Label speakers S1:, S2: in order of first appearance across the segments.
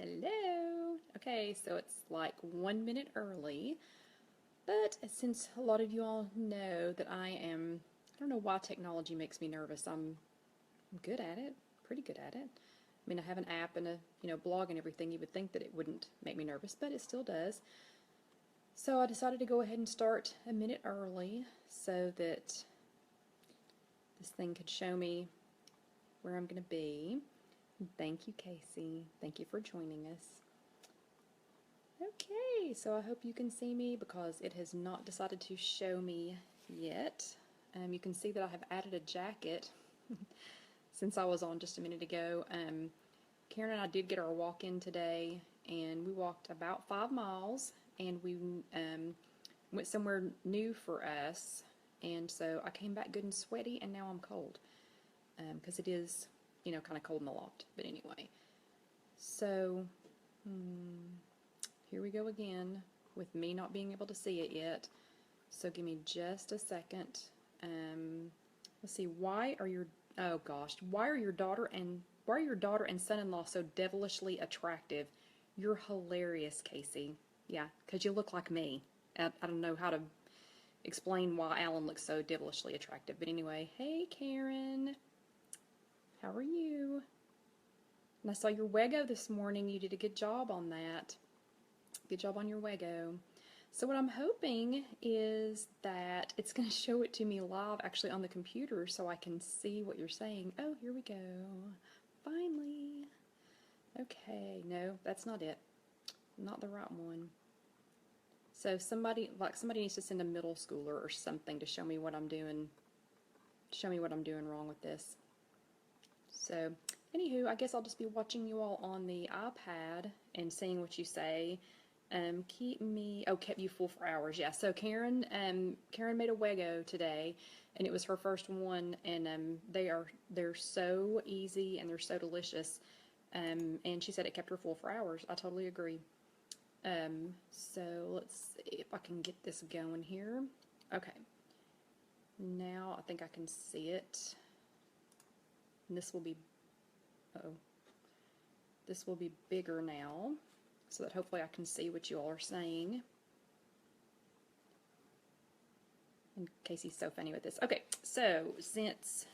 S1: Hello. Okay, so it's like 1 minute early, but since a lot of you all know that I don't know why technology makes me nervous. I'm good at it, pretty good at it. I mean, I have an app and a blog and everything. You would think that it wouldn't make me nervous, but it still does. So I decided to go ahead and start a minute early so that this thing could show me where I'm going to be. Thank you, Casey. Thank you for joining us. Okay, so I hope you can see me because it has not decided to show me yet. You can see that I have added a jacket since I was on just a minute ago. Karen and I did get our walk in today, and we walked about 5 miles, and we went somewhere new for us, and so I came back good and sweaty, and now I'm cold because it is, kind of cold in the loft. But anyway, so here we go again with me not being able to see it yet. So give me just a second. Let's see. Why are your daughter and son-in-law so devilishly attractive? You're hilarious, Casey. Yeah, because you look like me. I don't know how to explain why Alan looks so devilishly attractive. But anyway, hey Karen. How are you? And I saw your Wego this morning. You did a good job on that. Good job on your Wego. So what I'm hoping is that it's going to show it to me live actually on the computer so I can see what you're saying. Oh, here we go. Finally. Okay, no, that's not it. Not the right one. So somebody needs to send a middle schooler or something to show me what I'm doing. Show me what I'm doing wrong with this. So, anywho, I guess I'll just be watching you all on the iPad and seeing what you say. Kept you full for hours. Yeah, so Karen made a Wego today, and it was her first one, and they're so easy and they're so delicious. And she said it kept her full for hours. I totally agree. So let's see if I can get this going here. Okay. Now I think I can see it. And this will be bigger now, so that hopefully I can see what you all are saying. And Casey's so funny with this. Okay, so since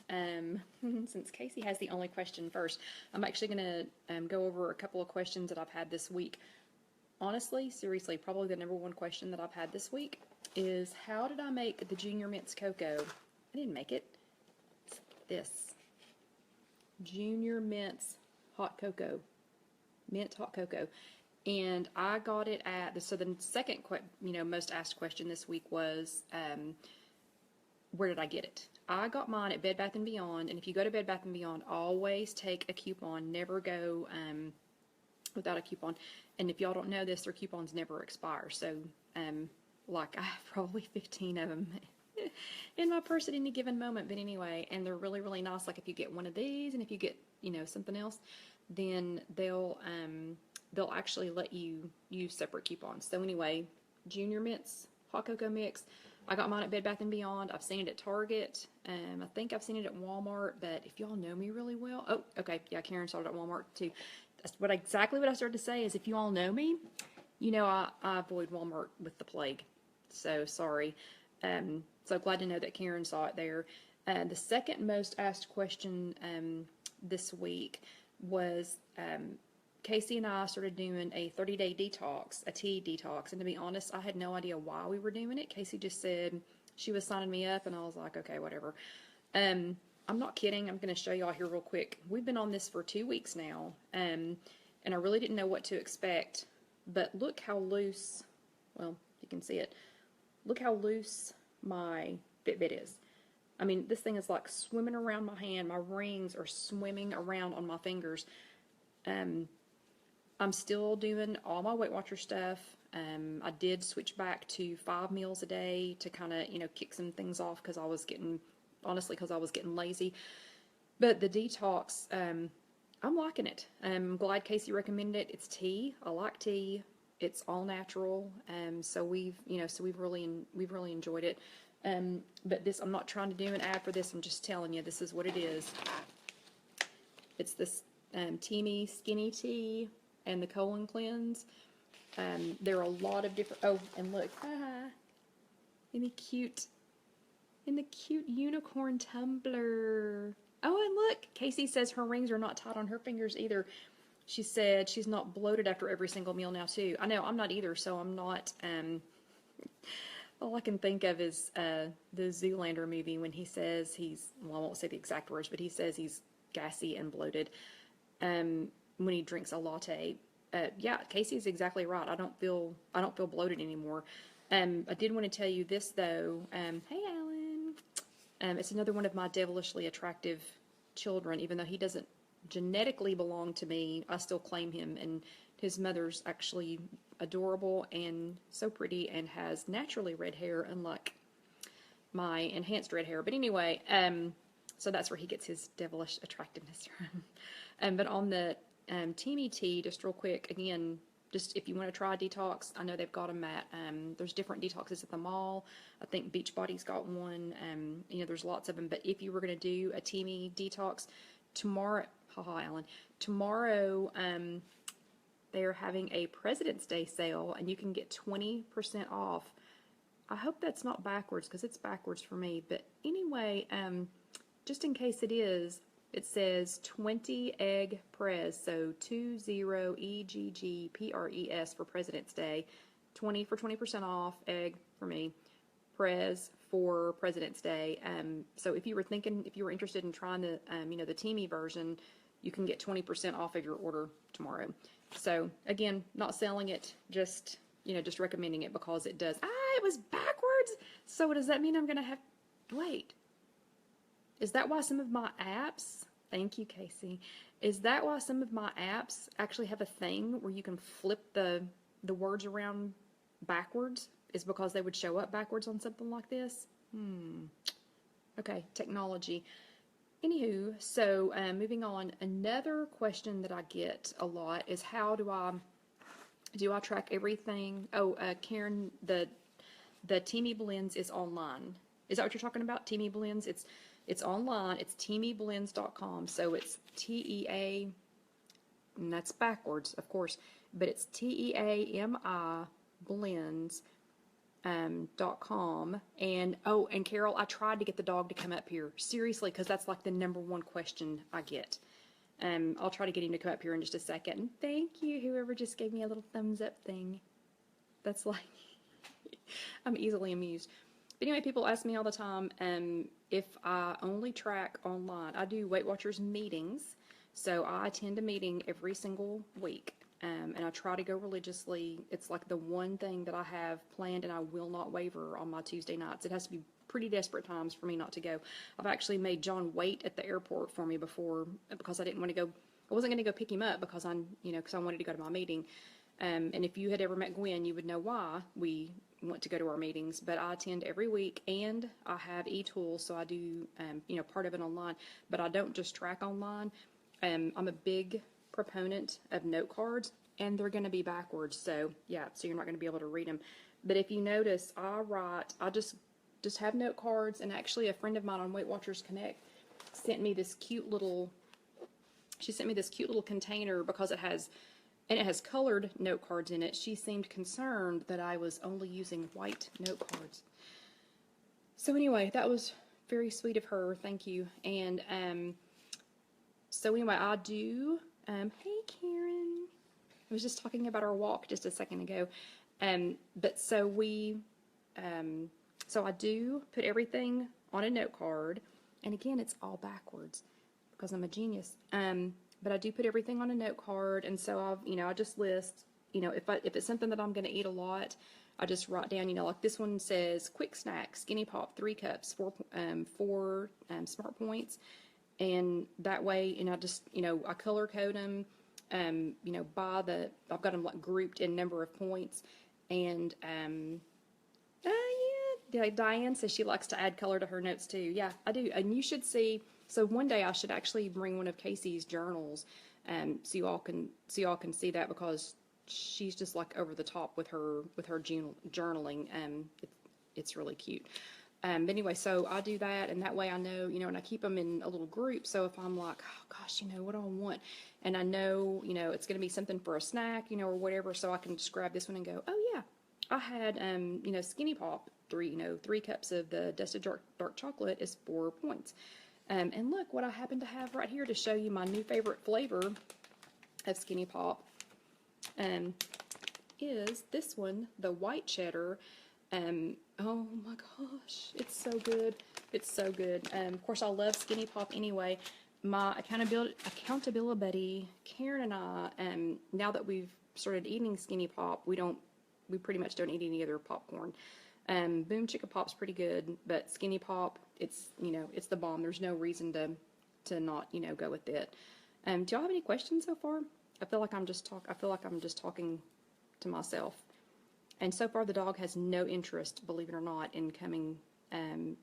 S1: Casey has the only question first, I'm actually going to go over a couple of questions that I've had this week. Honestly, seriously, probably the number one question that I've had this week is, how did I make the Junior Mints Cocoa? I didn't make it. It's this. Junior Mints Hot Cocoa. Mint Hot Cocoa. And I got it at, so the second most asked question this week was, where did I get it? I got mine at Bed Bath & Beyond, and if you go to Bed Bath & Beyond, always take a coupon. Never go without a coupon. And if y'all don't know this, their coupons never expire. So, I have probably 15 of them in my purse at any given moment. But anyway, and they're really, really nice. Like if you get one of these, and if you get, something else, then they'll actually let you use separate coupons. So anyway, Junior Mints Hot Cocoa Mix. I got mine at Bed Bath & Beyond. I've seen it at Target. I think I've seen it at Walmart. But if y'all know me really well, oh, okay, yeah, Karen saw it at Walmart too. That's exactly what I started to say is, if you all know me, I avoid Walmart with the plague. So sorry. So glad to know that Karen saw it there. The second most asked question this week was, Casey and I started doing a 30-day detox, a tea detox. And to be honest, I had no idea why we were doing it. Casey just said she was signing me up, and I was like, okay, whatever. I'm not kidding. I'm going to show y'all here real quick. We've been on this for 2 weeks now, and I really didn't know what to expect. But look how loose, well, you can see it. Look how loose my Fitbit is. I mean, this thing is like swimming around my hand. My rings are swimming around on my fingers. I'm still doing all my Weight Watcher stuff. I did switch back to 5 meals a day to kind of, kick some things off because I was getting lazy. But the detox, I'm liking it. I'm glad Casey recommended it. It's tea. I like tea. It's all natural. So we've really enjoyed it. But this, I'm not trying to do an ad for this. I'm just telling you, this is what it is. It's this Teamy Skinny Tea, and the colon cleanse. There are a lot of different, oh, and look, in the cute unicorn tumbler. Oh, and look, Casey says her rings are not tight on her fingers either. She said she's not bloated after every single meal now too. I know, I'm not either, so I'm not, all I can think of is the Zoolander movie when he says well, I won't say the exact words, but he says he's gassy and bloated when he drinks a latte. Yeah, Casey's exactly right. I don't feel bloated anymore. I did want to tell you this though. Hey, Alan. It's another one of my devilishly attractive children. Even though he doesn't genetically belong to me, I still claim him. And his mother's actually adorable and so pretty and has naturally red hair, unlike my enhanced red hair. But anyway, so that's where he gets his devilish attractiveness from. But on the Teamy Tea, just real quick, again, just if you want to try Detox, I know they've got them at, there's different detoxes at the mall. I think Beachbody's got one. You know, there's lots of them. But if you were going to do a Teamy Detox tomorrow, Alan, tomorrow, they're having a President's Day sale, and you can get 20% off. I hope that's not backwards, because it's backwards for me. But anyway, just in case it is, it says 20 egg prez, so 20EGGPRES for President's Day. 20 for 20% off, egg for me, prez for President's Day. So if you were interested in trying the, you know, the Teamy version, you can get 20% off of your order tomorrow. So again, not selling it, just, you know, just recommending it because it does. It was backwards. So does that mean I'm going to have, wait, is that why some of my apps, thank you, Casey, is that why some of my apps actually have a thing where you can flip the words around backwards? Is because they would show up backwards on something like this? Okay, technology. Anywho, so moving on, another question that I get a lot is how do I track everything? Oh, Karen, the Teamy Blends is online. Is that what you're talking about? Teamy Blends? It's online. It's teamyblends.com. So it's TEA, and that's backwards, of course, but it's TEAMI blends. .com. And and Carol, I tried to get the dog to come up here, seriously, because that's like the #1 question I get. I'll try to get him to come up here in just a second. And thank you, whoever just gave me a little thumbs up thing. That's like I'm easily amused. But anyway, people ask me all the time if I only track online. I do Weight Watchers meetings, so I attend a meeting every single week. And I try to go religiously. It's like the one thing that I have planned, and I will not waver on my Tuesday nights. It has to be pretty desperate times for me not to go. I've actually made John wait at the airport for me before because I didn't want to go. I wasn't going to go pick him up because because I wanted to go to my meeting. And if you had ever met Gwen, you would know why we want to go to our meetings. But I attend every week, and I have e-tools, so I do part of it online. But I don't just track online. I'm a big proponent of note cards, and they're going to be backwards, so yeah, so you're not going to be able to read them. But if you notice, I just have note cards, and actually a friend of mine on Weight Watchers Connect sent me this cute little container because it has colored note cards in it. She seemed concerned that I was only using white note cards. So anyway, that was very sweet of her, thank you. And so anyway, I do hey Karen, I was just talking about our walk just a second ago, but so I do put everything on a note card, and again, it's all backwards because I'm a genius, but I do put everything on a note card, and so I just list, if it's something that I'm going to eat a lot, I just write down, like this one says quick snack, Skinny Pop, 3 cups, 4 Smart Points. And that way, I just, I color code them, I've got them like grouped in number of points. And, yeah, Diane says she likes to add color to her notes too. Yeah, I do. And you should see, so one day I should actually bring one of Casey's journals, so you all can see that, because she's just like over the top with her journaling. It's really cute. But anyway, so I do that, and that way I know, and I keep them in a little group. So if I'm like, oh gosh, what do I want? And I know, it's going to be something for a snack, or whatever. So I can just grab this one and go, oh yeah, I had, Skinny Pop, 3 cups of the dusted dark chocolate is 4 points. And look what I happen to have right here to show you my new favorite flavor of Skinny Pop. Is this one, the white cheddar. Oh my gosh, it's so good. It's so good. Of course, I love Skinny Pop anyway. My accountability buddy, Karen, and I, now that we've started eating Skinny Pop, we pretty much don't eat any other popcorn. Boom Chicka Pop's pretty good, but Skinny Pop, it's the bomb. There's no reason to not go with it. Do y'all have any questions so far? I feel like I'm just talking to myself. And so far, the dog has no interest, believe it or not, in coming.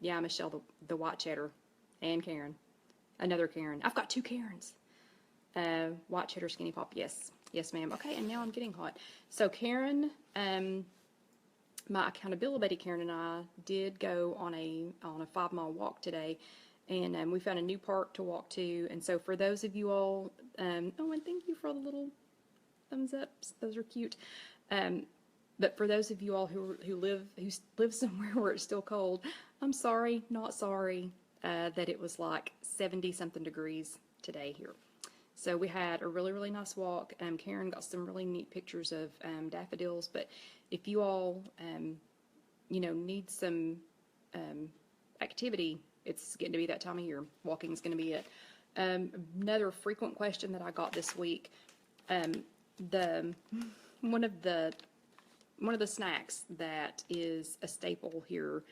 S1: Yeah, Michelle, the white cheddar, and Karen, another Karen. I've got 2 Karens. White cheddar, Skinny Pop. Yes, ma'am. Okay, and now I'm getting hot. So Karen, my accountability buddy Karen and I did go on a 5-mile walk today, and we found a new park to walk to. And so for those of you all, and thank you for all the little thumbs ups. Those are cute. But for those of you all who live somewhere where it's still cold, I'm sorry, not sorry, that it was like 70 something degrees today here. So we had a really, really nice walk. Karen got some really neat pictures of daffodils. But if you all, need some activity, it's getting to be that time of year. Walking is going to be it. Another frequent question that I got this week, one of the snacks that is a staple here.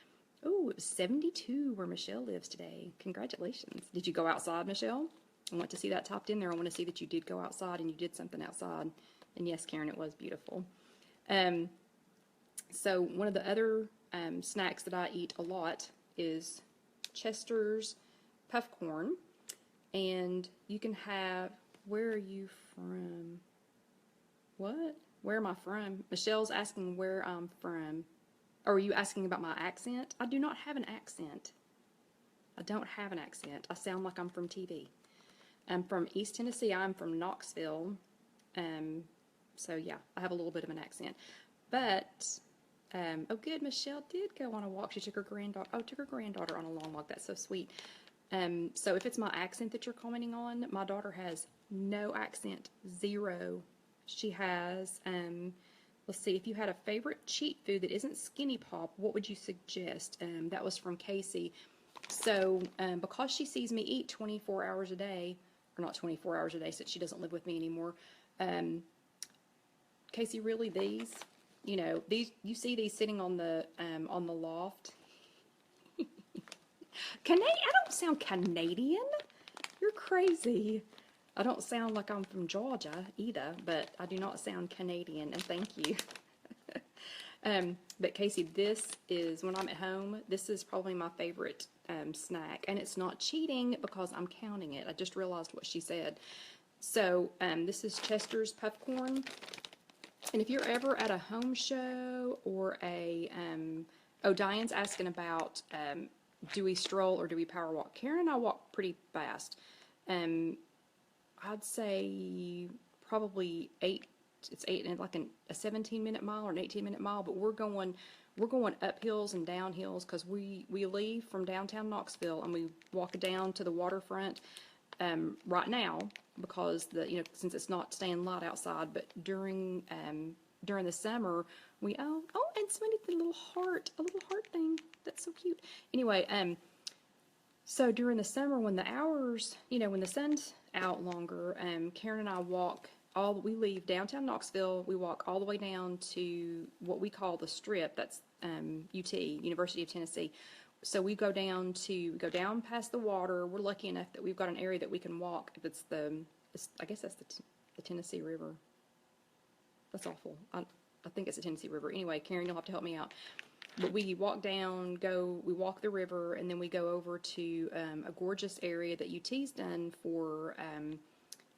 S1: Oh, it was 72 where Michelle lives today. Congratulations. Did you go outside, Michelle? I want to see that topped in there. I want to see that you did go outside and you did something outside. And yes, Karen, it was beautiful. So one of the other snacks that I eat a lot is Chester's puff corn. And you can have, where are you from? What? Where am I from? Michelle's asking where I'm from. Or are you asking about my accent? I do not have an accent. I don't have an accent. I sound like I'm from TV. I'm from East Tennessee. I'm from Knoxville. So yeah, I have a little bit of an accent. But, oh good, Michelle did go on a walk. She took her granddaughter on a long walk. That's so sweet. So if it's my accent that you're commenting on, my daughter has no accent, 0. She has, let's see, if you had a favorite cheat food that isn't Skinny Pop, what would you suggest? That was from Casey. So, because she sees me eat 24 hours a day, or not 24 hours a day since she doesn't live with me anymore, Casey, really these, you see these sitting on the loft. I don't sound Canadian. You're crazy. I don't sound like I'm from Georgia either, but I do not sound Canadian, and thank you. But Casey, this is, when I'm at home, this is probably my favorite snack, and it's not cheating because I'm counting it. I just realized what she said. So this is Chester's puff corn, and if you're ever at a home show or Diane's asking about do we stroll or do we power walk? Karen and I walk pretty fast. I'd say probably 8. It's 8 and like a 17-minute mile or an 18-minute mile. But we're going up hills and down hills because we leave from downtown Knoxville and we walk down to the waterfront right now because since it's not staying light outside. But during the summer we and somebody did a little heart thing. That's so cute. Anyway, so during the summer when the hours, when the sun's out longer, Karen and I we leave downtown Knoxville, we walk all the way down to what we call the Strip, that's UT, University of Tennessee. So we go down past the water. We're lucky enough that we've got an area that we can walk. I guess that's the Tennessee River. That's awful. I think it's the Tennessee River. Anyway, Karen, you'll have to help me out. But we walk down, we walk the river, and then we go over to a gorgeous area that UT's done for,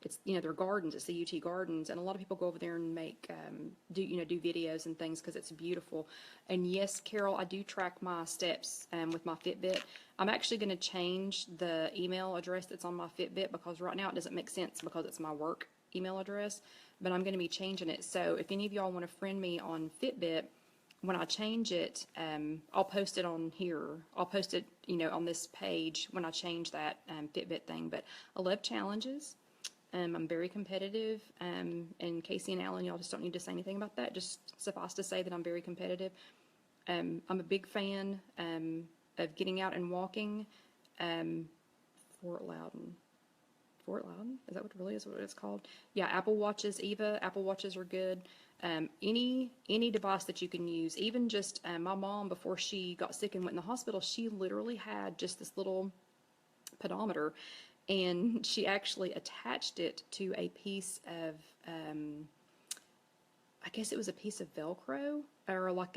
S1: it's, their gardens. It's the UT Gardens, and a lot of people go over there and make do videos and things because it's beautiful. And yes, Carol, I do track my steps with my Fitbit. I'm actually going to change the email address that's on my Fitbit because right now it doesn't make sense because it's my work email address, but I'm going to be changing it. So if any of y'all want to friend me on Fitbit, when I change it, I'll post it on here. I'll post it, on this page when I change that Fitbit thing. But I love challenges. I'm very competitive. And Casey and Alan, y'all just don't need to say anything about that. Just suffice to say that I'm very competitive. I'm a big fan of getting out and walking. Fort Loudon. Fort Loudon? Is that what it really is? What it's called? Yeah, Apple Watches, Eva. Apple Watches are good. Any device that you can use. Even just my mom, before she got sick and went in the hospital, she literally had just this little pedometer, and she actually attached it to a piece of I guess it was a piece of Velcro, or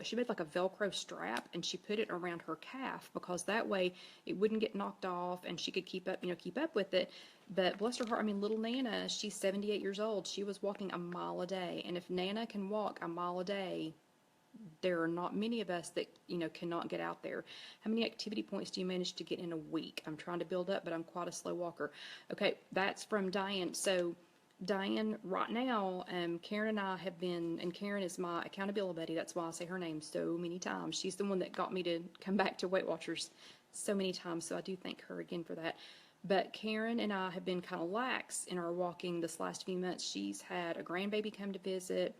S1: she made like a Velcro strap, and she put it around her calf because that way it wouldn't get knocked off and she could keep up with it. But bless her heart, I mean, little Nana, she's 78 years old. She was walking a mile a day. And if Nana can walk a mile a day, there are not many of us that, cannot get out there. How many activity points do you manage to get in a week? I'm trying to build up, but I'm quite a slow walker. Okay, that's from Diane. So Diane, right now, Karen and I have been, and Karen is my accountability buddy. That's why I say her name so many times. She's the one that got me to come back to Weight Watchers so many times, so I do thank her again for that. But Karen and I have been kind of lax in our walking this last few months. She's had a grandbaby come to visit.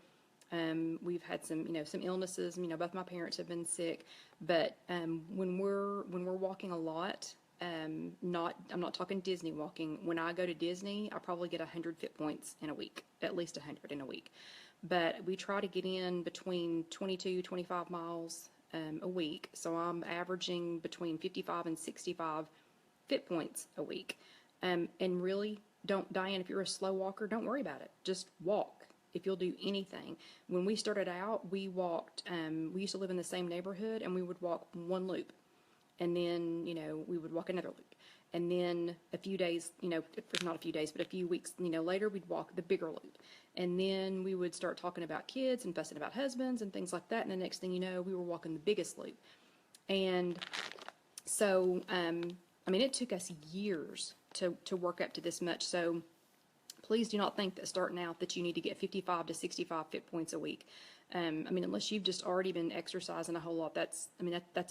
S1: We've had some illnesses. Both my parents have been sick. But when we're walking a lot, I'm not talking Disney walking. When I go to Disney, I probably get 100 fit points in a week, at least 100 in a week. But we try to get in between 22, 25 miles a week. So I'm averaging between 55 and 65 fit points a week. And really, Diane, if you're a slow walker, don't worry about it. Just walk. If you'll do anything. When we started out, we walked, we used to live in the same neighborhood, and we would walk one loop. And then, we would walk another loop. And then a few days, not a few days, but a few weeks, later, we'd walk the bigger loop. And then we would start talking about kids and fussing about husbands and things like that. And the next thing you know, we were walking the biggest loop. And so, it took us years to work up to this much. So please do not think that starting out that you need to get 55 to 65 fit points a week. Unless you've just already been exercising a whole lot, that's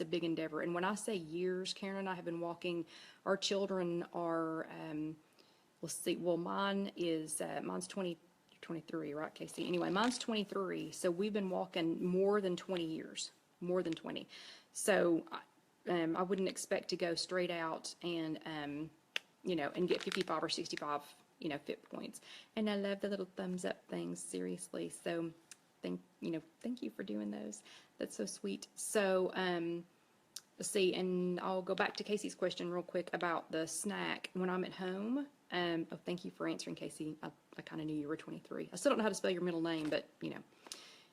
S1: a big endeavor. And when I say years, Karen and I have been walking. Our children are, let's see, well, mine's 23, right, Casey? Anyway, mine's 23, so we've been walking more than 20 years, more than 20. So, I wouldn't expect to go straight out and, and get 55 or 65, fit points. And I love the little thumbs up things, seriously. So, thank you for doing those. That's so sweet. So, let's see, and I'll go back to Casey's question real quick about the snack when I'm at home. Thank you for answering, Casey. I kind of knew you were 23. I still don't know how to spell your middle name, but,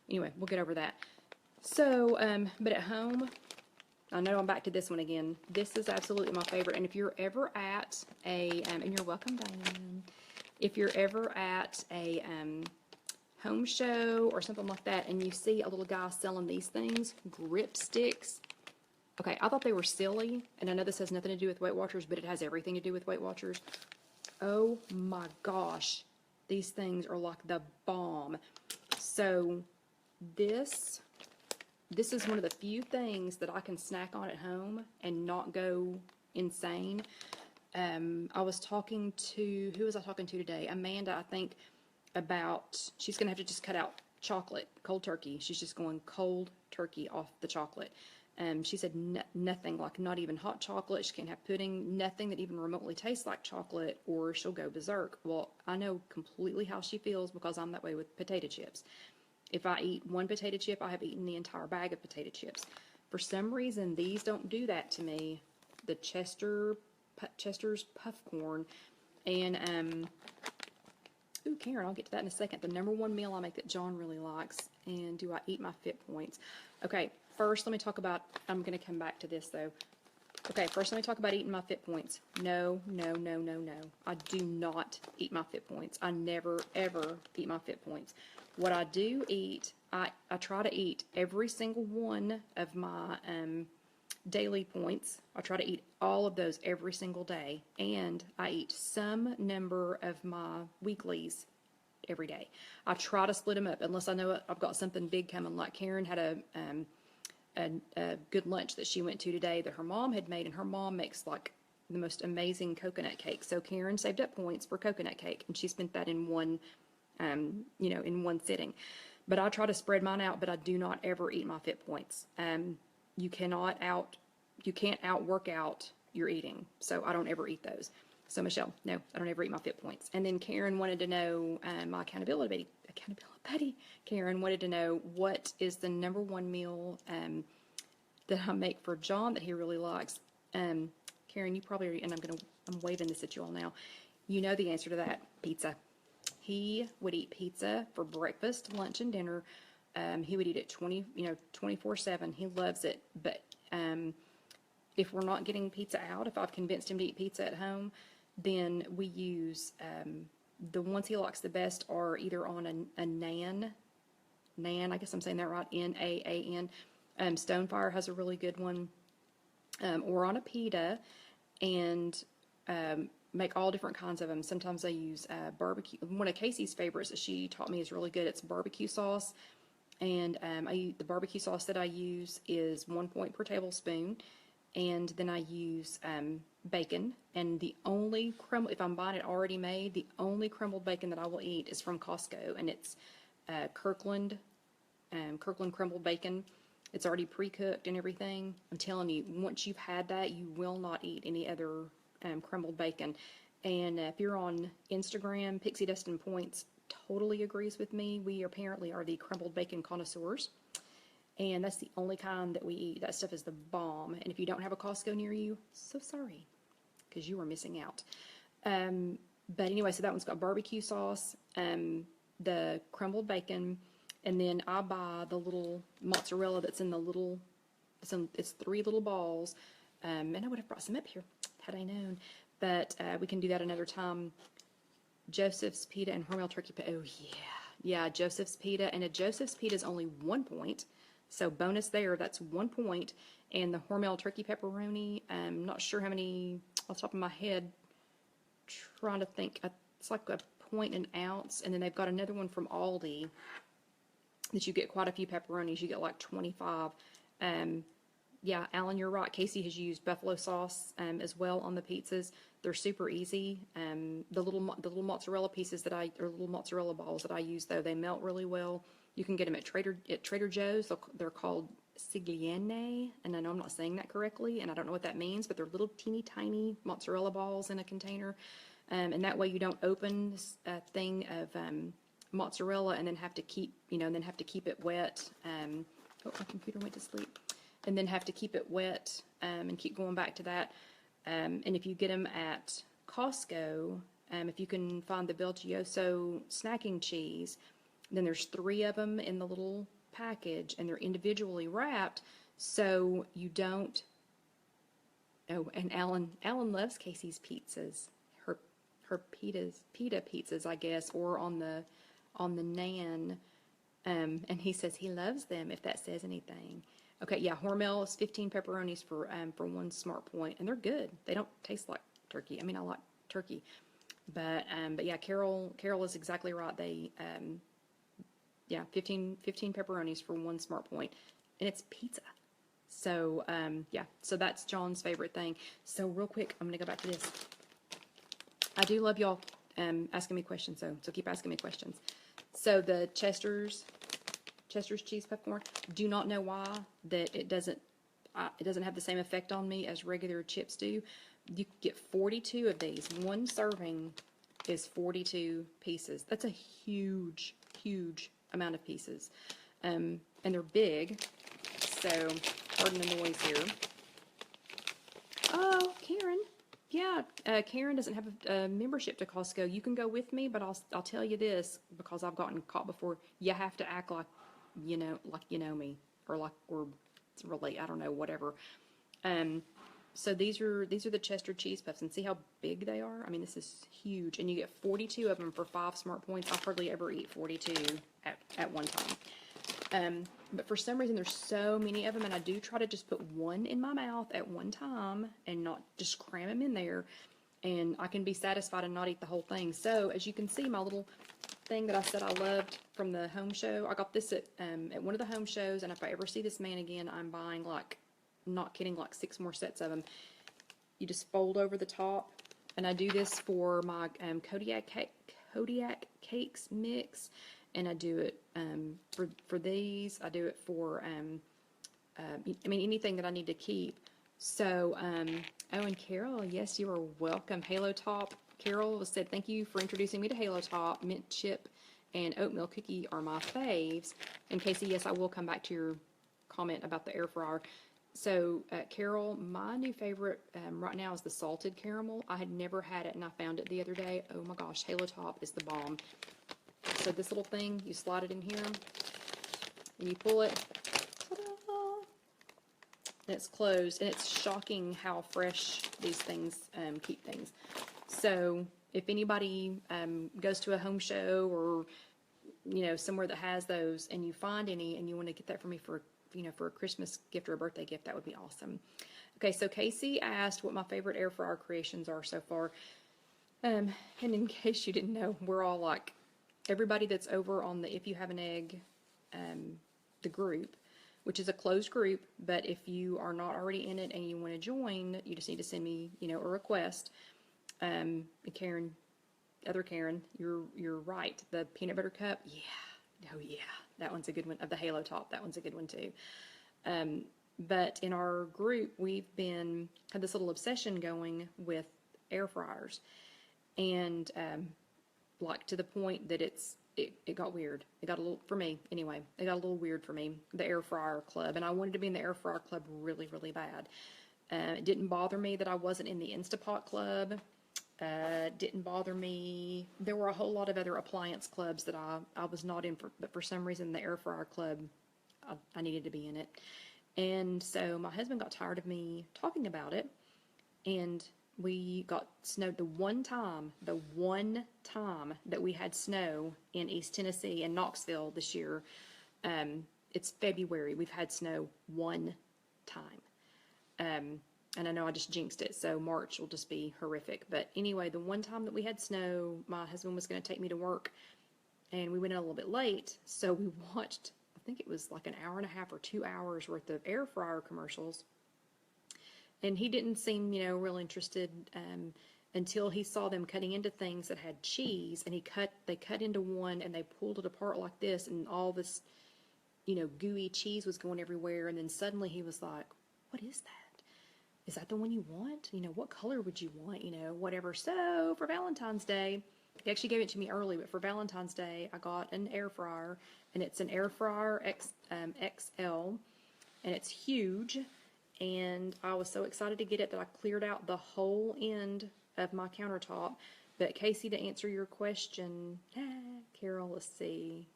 S1: anyway, we'll get over that. So, but at home, I know I'm back to this one again. This is absolutely my favorite. And if you're ever at and you're welcome, Diane. If you're ever at a, home show or something like that, and you see a little guy selling these things, grip sticks. Okay, I thought they were silly, and I know this has nothing to do with Weight Watchers, but it has everything to do with Weight Watchers. Oh my gosh, these things are like the bomb. So this is one of the few things that I can snack on at home and not go insane. I was talking to, who was I talking to today? Amanda, I think, about she's going to have to just cut out chocolate, cold turkey. She's just going cold turkey off the chocolate. She said nothing, like not even hot chocolate. She can't have pudding, nothing that even remotely tastes like chocolate, or she'll go berserk. Well, I know completely how she feels because I'm that way with potato chips. If I eat one potato chip, I have eaten the entire bag of potato chips. For some reason, these don't do that to me. The Chester's puff corn, and ooh, Karen, I'll get to that in a second. The number one meal I make that John really likes, and do I eat my fit points? Okay, first let me talk about, I'm going to come back to this though. Okay, first let me talk about eating my Fit Points. No, no, no, no, no. I do not eat my Fit Points. I never, ever eat my Fit Points. What I do eat, I try to eat every single one of my daily points. I try to eat all of those every single day. And I eat some number of my weeklies every day. I try to split them up unless I know I've got something big coming. Like Karen had a good lunch that she went to today that her mom had made, and her mom makes like the most amazing coconut cake. So Karen saved up points for coconut cake, and she spent that in one, in one sitting. But I try to spread mine out, but I do not ever eat my Fit Points. You can't outwork out your eating, so I don't ever eat those. So Michelle, no, I don't ever eat my Fit Points. And then Karen wanted to know my accountability buddy. Karen wanted to know what is the number one meal that I make for John that he really likes. Karen, you probably already, and I'm waving this at you all now. You know the answer to that: pizza. He would eat pizza for breakfast, lunch, and dinner. He would eat it 24/7. He loves it. But if we're not getting pizza out, if I've convinced him to eat pizza at home, then we use the ones he likes the best are either on a Nan, I guess I'm saying that right, Naan. Stonefire has a really good one, or on a pita, and make all different kinds of them. Sometimes I use barbecue. One of Casey's favorites that she taught me is really good. It's barbecue sauce, and the barbecue sauce that I use is 1 point per tablespoon. And then I use bacon, and the only if I'm buying it already made, the only crumbled bacon that I will eat is from Costco, and it's Kirkland crumbled bacon. It's already pre-cooked and everything. I'm telling you, once you've had that, you will not eat any other crumbled bacon. And if you're on Instagram, Pixie Dust and Points totally agrees with me. We apparently are the crumbled bacon connoisseurs. And that's the only kind that we eat. That stuff is the bomb. And if you don't have a Costco near you, so sorry, because you are missing out. But anyway, so that one's got barbecue sauce, the crumbled bacon, and then I buy the little mozzarella that's in the little, it's 3 little balls. And I would have brought some up here had I known. But we can do that another time. Joseph's Pita and Hormel Turkey Pita. Oh, yeah. Yeah, Joseph's Pita. And a Joseph's Pita is only 1 point. So bonus there, that's 1 point. And the Hormel turkey pepperoni, I'm not sure how many off the top of my head, trying to think, it's like a point an ounce. And then they've got another one from Aldi that you get quite a few pepperonis. You get like 25. Yeah, Alan, you're right. Casey has used buffalo sauce as well on the pizzas. They're super easy. The little mozzarella pieces or little mozzarella balls that I use, though, they melt really well. You can get them at Trader Joe's. They're called Sigliene, and I know I'm not saying that correctly, and I don't know what that means, but they're little teeny tiny mozzarella balls in a container, and that way you don't open a thing of mozzarella and then have to keep it wet. Oh, my computer went to sleep. And then have to keep it wet and keep going back to that. And if you get them at Costco, if you can find the Belgioso snacking cheese, then there's 3 of them in the little package, and they're individually wrapped, so you don't. Oh, and Alan loves Casey's pizzas, her pita pizzas, I guess, or on the Nan, and he says he loves them, if that says anything. Okay, yeah, Hormel is 15 pepperonis for 1 Smart Point, and they're good. They don't taste like turkey. I mean, I like turkey, but yeah, Carol is exactly right. They 15 pepperonis for 1 Smart Point, and it's pizza. So yeah, so that's John's favorite thing. So real quick, I'm gonna go back to this. I do love y'all asking me questions, so keep asking me questions. So the Chester's cheese popcorn, do not know why that it doesn't have the same effect on me as regular chips do. You get 42 of these. 1 serving is 42 pieces. That's a huge amount of pieces, and they're big. So pardon the noise here. Oh, Karen. Yeah, Karen doesn't have a membership to Costco. You can go with me, but I'll tell you this, because I've gotten caught before. You have to act like you know me, or relate. I don't know, whatever. So these are the Chester cheese puffs, and see how big they are? I mean, this is huge, and you get 42 of them for 5 smart points. I hardly ever eat 42 at one time. But for some reason, there's so many of them, and I do try to just put one in my mouth at one time and not just cram them in there, and I can be satisfied and not eat the whole thing. So as you can see, my little thing that I said I loved from the home show, I got this at one of the home shows, and if I ever see this man again, I'm buying, like, not kidding, like 6 more sets of them. You just fold over the top, and I do this for my Kodiak cakes mix, and I do it for these. I do it for I mean, anything that I need to keep. So oh, and Carol, yes, you are welcome. Halo Top, Carol said, thank you for introducing me to Halo Top. Mint chip and oatmeal cookie are my faves. And Casey, yes, I will come back to your comment about the air fryer. So, Carol, my new favorite right now is the salted caramel. I had never had it, and I found it the other day. Oh my gosh, Halo Top is the bomb. So this little thing, you slide it in here, and you pull it. Ta-da! And it's closed, and it's shocking how fresh these things keep things. So if anybody goes to a home show or, you know, somewhere that has those, and you find any, and you want to get that for me for, you know, for a Christmas gift or a birthday gift, that would be awesome. Okay, so Casey asked what my favorite air fryer creations are so far. And in case you didn't know, we're all like, everybody that's over on the If You Have an Egg, the group, which is a closed group, but if you are not already in it and you want to join, you just need to send me, you know, a request. Karen, other Karen, you're right. The peanut butter cup, yeah, oh yeah, that one's a good one. Of the Halo Top, that one's a good one too. But in our group, we've had this little obsession going with air fryers, and like to the point that it got weird. It got a little, for me anyway, it got a little weird for me, the air fryer club, and I wanted to be in the air fryer club really, really bad. It didn't bother me that I wasn't in the Instapot club. Didn't bother me. There were a whole lot of other appliance clubs that I was not in, but for some reason the air fryer club, I needed to be in it. And so my husband got tired of me talking about it, and we got snowed the one time that we had snow in East Tennessee and Knoxville this year. It's February. We've had snow one time. And I know I just jinxed it, so March will just be horrific. But anyway, the one time that we had snow, my husband was going to take me to work, and we went in a little bit late, so we watched, I think it was like an hour and a half or 2 hours worth of air fryer commercials. And he didn't seem, you know, real interested until he saw them cutting into things that had cheese, and they cut into one, and they pulled it apart like this, and all this, you know, gooey cheese was going everywhere, and then suddenly he was like, what is that? Is that the one you want? You know, what color would you want? You know, whatever. So for Valentine's Day, he actually gave it to me early, but for Valentine's Day, I got an air fryer, and it's an air fryer XL, and it's huge. And I was so excited to get it that I cleared out the whole end of my countertop. But Casey, to answer your question, Carol, let's see.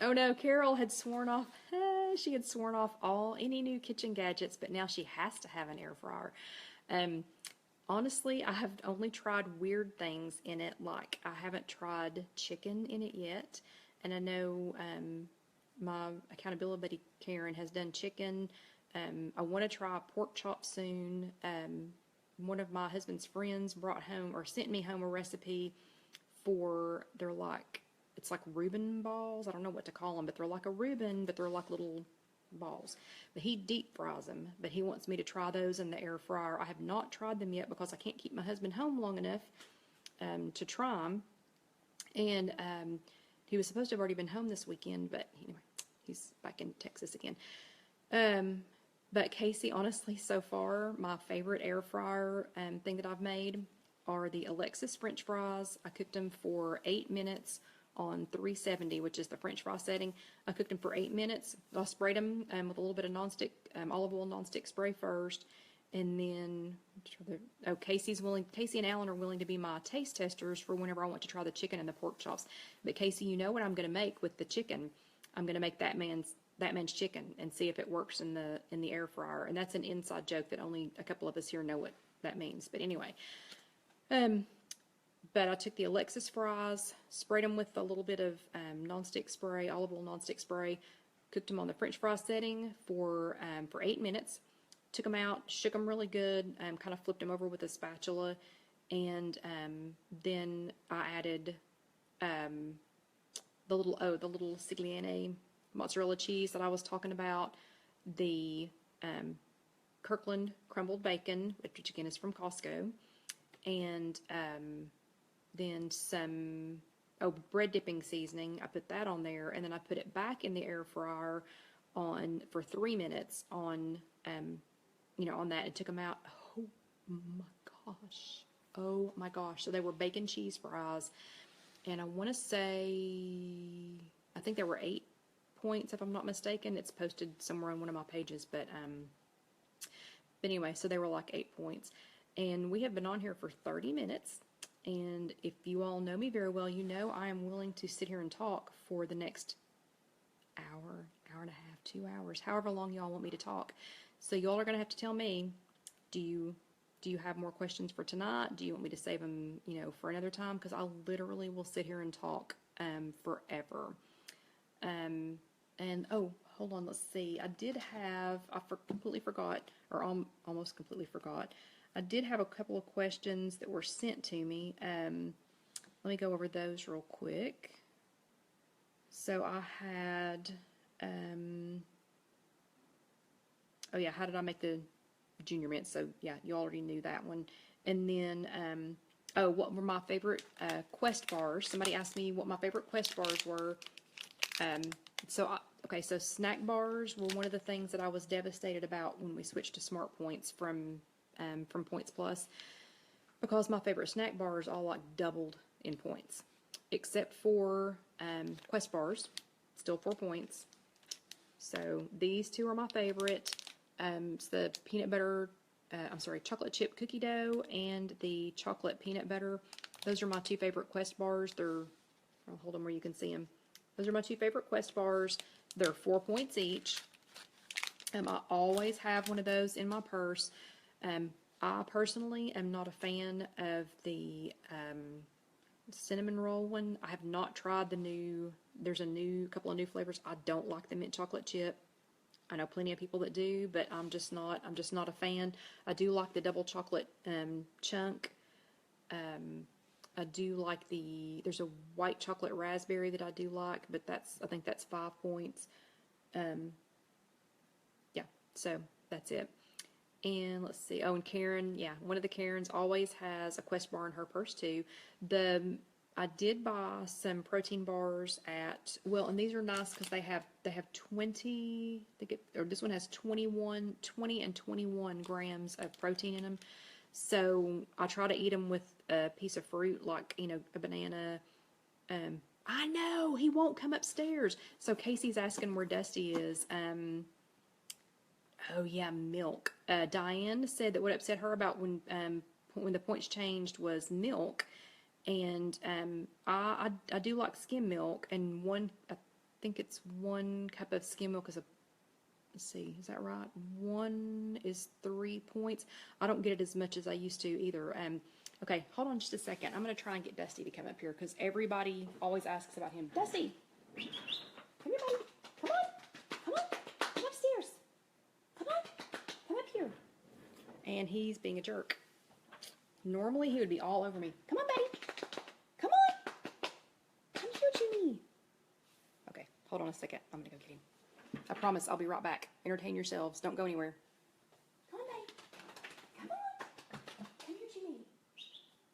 S1: Oh no, Carol had sworn off, she had sworn off any new kitchen gadgets, but now she has to have an air fryer. Honestly, I have only tried weird things in it, like I haven't tried chicken in it yet, and I know my accountability buddy Karen has done chicken. I want to try pork chop soon. One of my husband's friends brought home or sent me home a recipe for, it's like Reuben balls. I don't know what to call them, but they're like a Reuben, but they're like little balls. But he deep fries them, but he wants me to try those in the air fryer. I have not tried them yet because I can't keep my husband home long enough to try them. And he was supposed to have already been home this weekend, but anyway, he's back in Texas again. But Casey, honestly, so far, my favorite air fryer thing that I've made are the Alexis French fries. I cooked them for 8 minutes on 370, which is the French fry setting. I cooked them for 8 minutes. I sprayed them with a little bit of nonstick, olive oil nonstick spray first. And then, Casey and Alan are willing to be my taste testers for whenever I want to try the chicken and the pork chops. But Casey, you know what I'm going to make with the chicken? I'm going to make that man's that man's chicken and see if it works in the air fryer. And that's an inside joke that only a couple of us here know what that means. But anyway, but I took the Alexis fries, sprayed them with a little bit of nonstick spray, olive oil nonstick spray, cooked them on the French fry setting for 8 minutes. Took them out, shook them really good, kind of flipped them over with a spatula, and then I added the little Sigliane mozzarella cheese that I was talking about, the Kirkland crumbled bacon, which again is from Costco, and then some bread dipping seasoning. I put that on there, and then I put it back in the air fryer for 3 minutes on on that, and took them out. Oh my gosh. So they were bacon cheese fries, and I want to say, I think there were 8 points if I'm not mistaken. It's posted somewhere on one of my pages, but anyway, so they were like 8 points. And we have been on here for 30 minutes. And if you all know me very well, you know I am willing to sit here and talk for the next hour, hour and a half, 2 hours, however long y'all want me to talk. So y'all are going to have to tell me, do you have more questions for tonight? Do you want me to save them, for another time? Because I literally will sit here and talk forever. And hold on, let's see. I completely forgot, or almost completely forgot. I did have a couple of questions that were sent to me. Let me go over those real quick. So I had, how did I make the junior mints? So yeah, you already knew that one. And then, what were my favorite Quest bars? Somebody asked me what my favorite Quest bars were. So snack bars were one of the things that I was devastated about when we switched to Smart Points from Points Plus, because my favorite snack bars all like doubled in points, except for Quest bars, still 4 points. So these two are my favorite. It's the chocolate chip cookie dough and the chocolate peanut butter. Those are my 2 favorite Quest bars. I'll hold them where you can see them. Those are my 2 favorite Quest bars. They're 4 points each. I always have one of those in my purse. I personally am not a fan of the cinnamon roll one. I have not tried there's a couple of new flavors. I don't like the mint chocolate chip. I know plenty of people that do, but I'm just not a fan. I do like the double chocolate chunk. I do like there's a white chocolate raspberry that I do like, but I think that's 5 points. So that's it. And let's see. Oh, and Karen, one of the Karens always has a Quest bar in her purse too. I did buy some protein bars and these are nice because they have 20. This one has 20 and 21 grams of protein in them. So I try to eat them with a piece of fruit, like a banana. I know he won't come upstairs. So Casey's asking where Dusty is. Milk. Diane said that what upset her about when the points changed was milk, and I do like skim milk, and I think it's 1 cup of skim milk is let's see, is that right? 1 is 3 points. I don't get it as much as I used to either. Okay, hold on just a second. I'm going to try and get Dusty to come up here because everybody always asks about him. Dusty! Come here, buddy. Come on. Come on. Come upstairs. Come on. Come up here. And he's being a jerk. Normally he would be all over me. Come on, buddy. Come on. Come here to me. Okay, hold on a second. I'm going to go get him. I promise I'll be right back. Entertain yourselves. Don't go anywhere. Come on, buddy. Come on. Come here to me.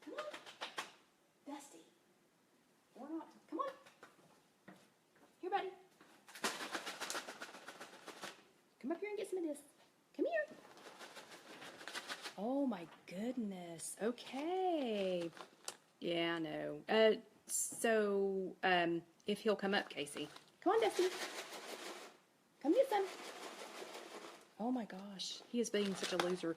S1: Come on. Dusty. Or not. Come on. Here, buddy. Come up here and get some of this. Come here. Oh, my goodness. Okay. Yeah, I know. If he'll come up, Casey. Come on, Dusty. Come get some. Oh my gosh, he is being such a loser.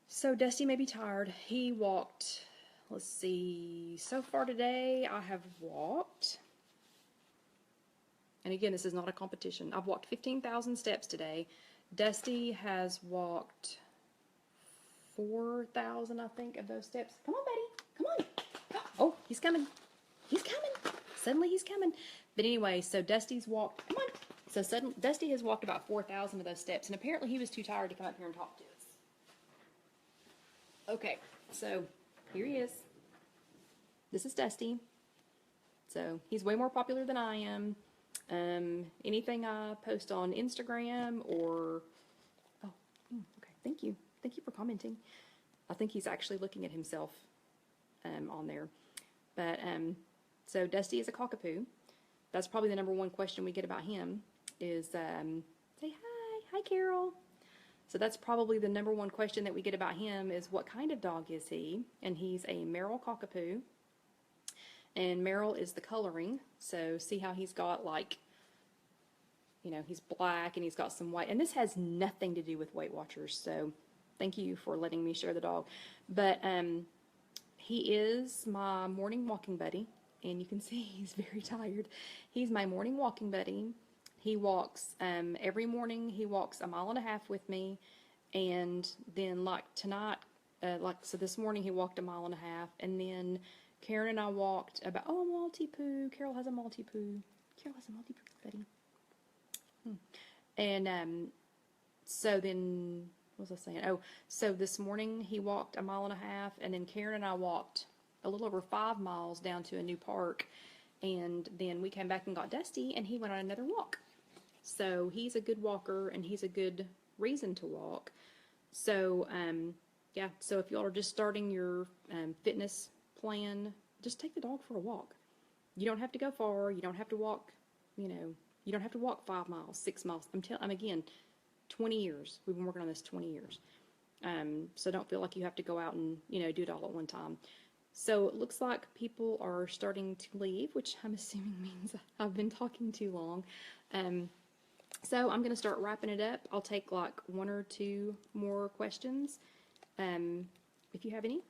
S1: So Dusty may be tired. He walked, let's see, so far today I have walked and again, this is not a competition. I've walked 15,000 steps today. Dusty has walked 4,000, I think, of those steps. Come on, Betty. Come on. Oh, he's coming. He's coming. Suddenly he's coming. But anyway, so Dusty's walked. Come on. So suddenly, Dusty has walked about 4,000 of those steps, and apparently he was too tired to come up here and talk to us. Okay, so here he is. This is Dusty. So he's way more popular than I am. Anything I post on Instagram or... Oh, okay, thank you. Thank you for commenting. I think he's actually looking at himself on there. But, so Dusty is a cockapoo. That's probably the number one question we get about him is, say hi. Hi, Carol. So that's probably the number one question that we get about him is what kind of dog is he? And he's a Merrill cockapoo. And Merrill is the coloring. So see how he's got like, you know, he's black and he's got some white. And this has nothing to do with Weight Watchers. So thank you for letting me share the dog. But he is my morning walking buddy. And you can see he's very tired. He's my morning walking buddy. He walks every morning. He walks 1.5 miles with me. And then like tonight, so this morning he walked 1.5 miles. And then Karen and I walked about, oh, a Maltipoo. Carol has a Maltipoo. Carol has a Maltipoo, buddy. And so then, what was I saying? Oh, so this morning he walked 1.5 miles, and then Karen and I walked a little over 5 miles down to a new park. And then we came back and got Dusty, and he went on another walk. So he's a good walker, and he's a good reason to walk. So, yeah, so if y'all are just starting your fitness plan, just take the dog for a walk. You don't have to go far. You don't have to walk, you know, you don't have to walk 5 miles, 6 miles. I'm again, 20 years. We've been working on this 20 years. So don't feel like you have to go out and, you know, do it all at one time. So it looks like people are starting to leave, which I'm assuming means I've been talking too long. So I'm going to start wrapping it up. I'll take like 1 or 2 more questions, if you have any.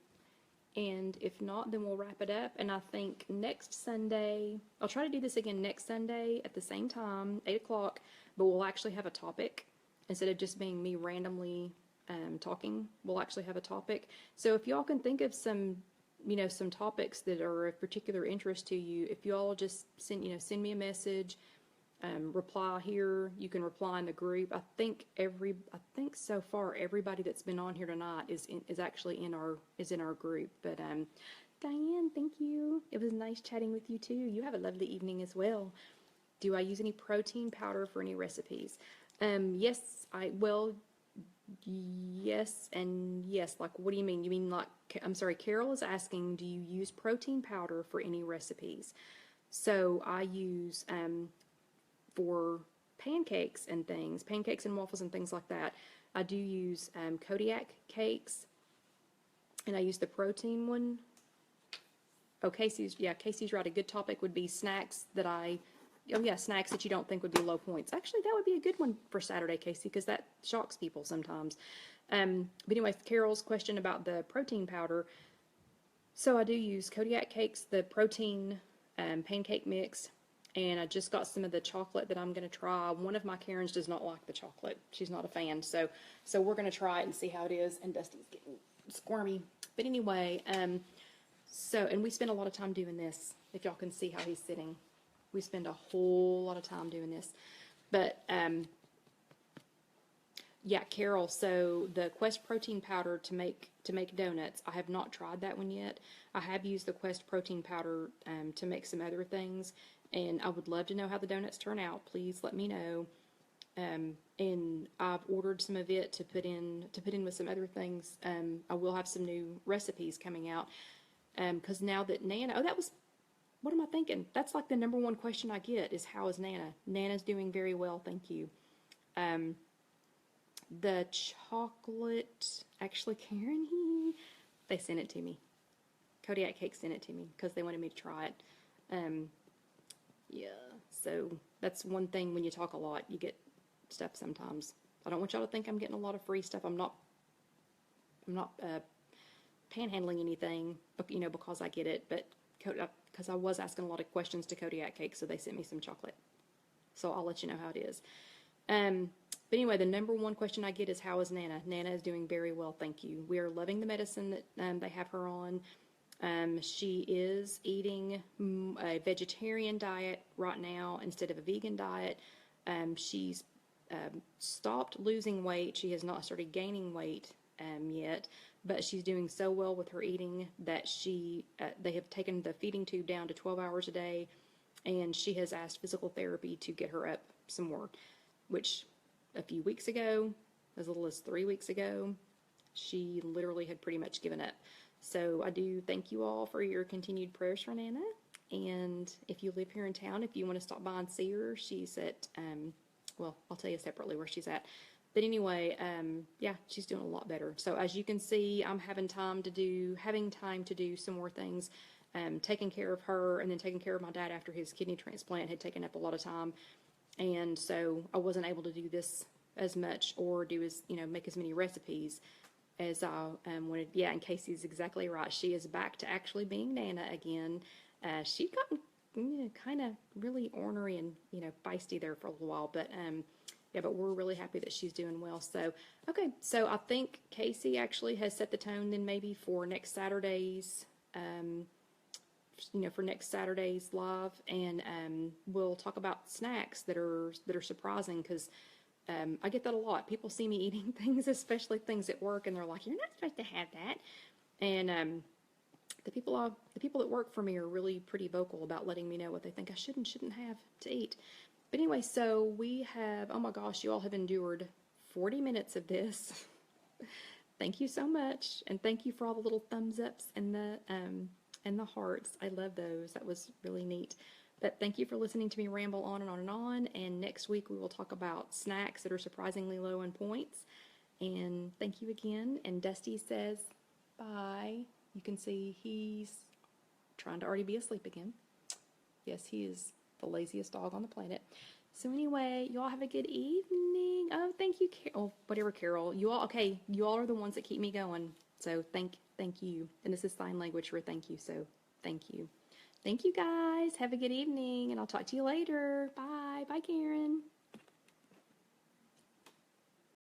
S1: And if not, then we'll wrap it up. And I think next Sunday, I'll try to do this again next Sunday at the same time, 8 o'clock, but we'll actually have a topic. Instead of just being me randomly talking, we'll actually have a topic. So if y'all can think of some, you know, some topics that are of particular interest to you, if y'all just send me a message, reply here. You can reply in the group. I think so far everybody that's been on here tonight is actually in our group. But Diane, thank you. It was nice chatting with you too. You have a lovely evening as well. Do I use any protein powder for any recipes? Yes, yes and yes. Like, what do you mean? You mean like, I'm sorry, Carol is asking, do you use protein powder for any recipes? So I use, for pancakes and things, pancakes and waffles and things like that, I do use Kodiak cakes, and I use the protein one. Oh, Casey's right. A good topic would be snacks snacks that you don't think would be low points. Actually, that would be a good one for Saturday, Casey, because that shocks people sometimes. But anyway, Carol's question about the protein powder. So I do use Kodiak cakes, the protein pancake mix, and I just got some of the chocolate that I'm going to try. One of my Karens does not like the chocolate. She's not a fan. So we're going to try it and see how it is. And Dusty's getting squirmy. But anyway, and we spend a lot of time doing this. If y'all can see how he's sitting. We spend a whole lot of time doing this. But, yeah, Carol, so the Quest protein powder to make donuts, I have not tried that one yet. I have used the Quest protein powder to make some other things, and I would love to know how the donuts turn out. Please let me know. And I've ordered some of it to put in with some other things. I will have some new recipes coming out, because now that Nana, what am I thinking? That's like the number one question I get is, how is Nana? Nana's doing very well, thank you. The chocolate, actually, Karen, they sent it to me. Kodiak Cake sent it to me because they wanted me to try it. Yeah, so that's one thing when you talk a lot, you get stuff sometimes. I don't want y'all to think I'm getting a lot of free stuff. I'm not panhandling anything, you know, because I get it, but because I was asking a lot of questions to Kodiak Cake, so they sent me some chocolate. So I'll let you know how it is. But anyway, the number one question I get is, how is Nana? Nana is doing very well, thank you. We are loving the medicine that they have her on. She is eating a vegetarian diet right now instead of a vegan diet. She's stopped losing weight. She has not started gaining weight yet, but she's doing so well with her eating that they have taken the feeding tube down to 12 hours a day, and she has asked physical therapy to get her up some more, which a few weeks ago, as little as 3 weeks ago, she literally had pretty much given up. So I do thank you all for your continued prayers for Nana. And if you live here in town, if you want to stop by and see her, she's at, well, I'll tell you separately where she's at. But anyway, yeah, she's doing a lot better. So as you can see, I'm having time to do some more things. Taking care of her and then taking care of my dad after his kidney transplant had taken up a lot of time. And so I wasn't able to do this as much or do as, make as many recipes as I wanted. Yeah, and Casey's exactly right. She is back to actually being Nana again. She'd gotten kind of really ornery and, feisty there for a little while. But, yeah, but we're really happy that she's doing well. So, okay, so I think Casey actually has set the tone then maybe for next Saturday's live, and we'll talk about snacks that are surprising, because I get that a lot. People see me eating things, especially things at work, and they're like, "You're not supposed to have that." And the people that work for me are really pretty vocal about letting me know what they think I should and shouldn't have to eat. But anyway, so we have, oh my gosh, you all have endured 40 minutes of this. Thank you so much, and thank you for all the little thumbs ups and the hearts. I love those. That was really neat. But thank you for listening to me ramble on and on and on. And next week we will talk about snacks that are surprisingly low in points. And thank you again. And Dusty says bye. You can see he's trying to already be asleep again. Yes, he is the laziest dog on the planet. So anyway, you all have a good evening. Oh, thank you, Carol. Whatever, Carol. You all, okay, you all are the ones that keep me going. So thank you. And this is sign language for thank you. So thank you. Thank you, guys. Have a good evening, and I'll talk to you later. Bye. Bye, Karen.